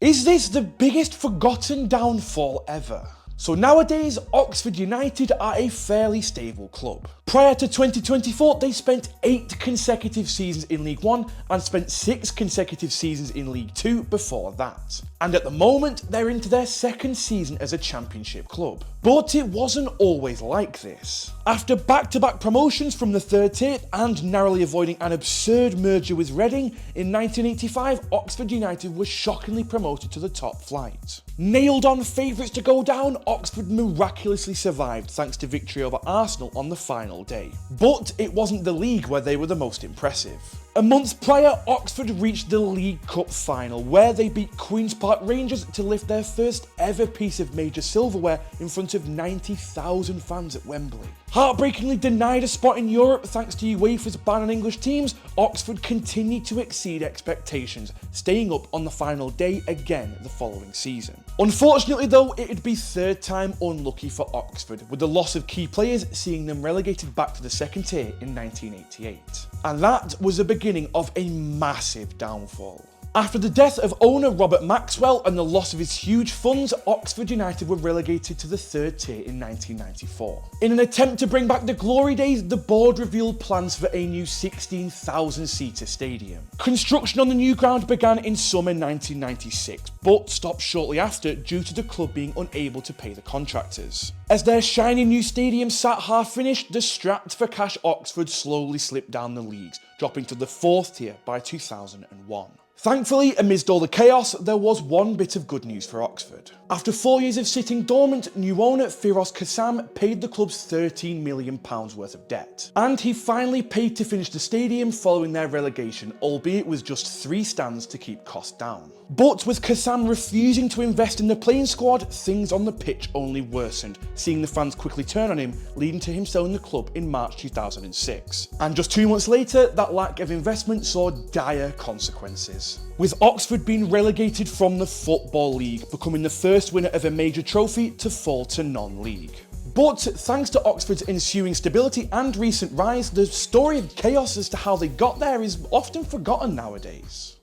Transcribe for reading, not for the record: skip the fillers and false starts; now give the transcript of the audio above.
Is this the biggest forgotten downfall ever? So nowadays, Oxford United are a fairly stable club. Prior to 2024, they spent 8 consecutive seasons in League One and spent 6 consecutive seasons in League Two before that. And at the moment, they're into their 2nd season as a Championship club. But it wasn't always like this. After back-to-back promotions from the 3rd tier and narrowly avoiding an absurd merger with Reading, in 1985, Oxford United was shockingly promoted to the top flight. Nailed on favourites to go down, Oxford miraculously survived thanks to victory over Arsenal on the final day. But it wasn't the league where they were the most impressive. A month prior, Oxford reached the League Cup final, where they beat Queen's Park Rangers to lift their first ever piece of major silverware in front of 90,000 fans at Wembley. Heartbreakingly denied a spot in Europe thanks to UEFA's ban on English teams, Oxford continued to exceed expectations, staying up on the final day again the following season. Unfortunately though, it'd be 3rd time unlucky for Oxford, with the loss of key players seeing them relegated back to the 2nd tier in 1988. And that was the beginning of a massive downfall. After the death of owner Robert Maxwell and the loss of his huge funds, Oxford United were relegated to the 3rd tier in 1994. In an attempt to bring back the glory days, the board revealed plans for a new 16,000-seater stadium. Construction on the new ground began in summer 1996, but stopped shortly after due to the club being unable to pay the contractors. As their shiny new stadium sat half-finished, the strapped for cash Oxford slowly slipped down the leagues, dropping to the 4th tier by 2001. Thankfully, amidst all the chaos, there was one bit of good news for Oxford. After 4 years of sitting dormant, new owner Firoz Kassam paid the club's £13 million worth of debt. And he finally paid to finish the stadium following their relegation, albeit with just 3 stands to keep costs down. But with Kassam refusing to invest in the playing squad, things on the pitch only worsened, seeing the fans quickly turn on him, leading to him selling the club in March 2006. And just 2 months later, that lack of investment saw dire consequences, with Oxford being relegated from the Football League, becoming the first winner of a major trophy to fall to non-league. But thanks to Oxford's ensuing stability and recent rise, the story of chaos as to how they got there is often forgotten nowadays.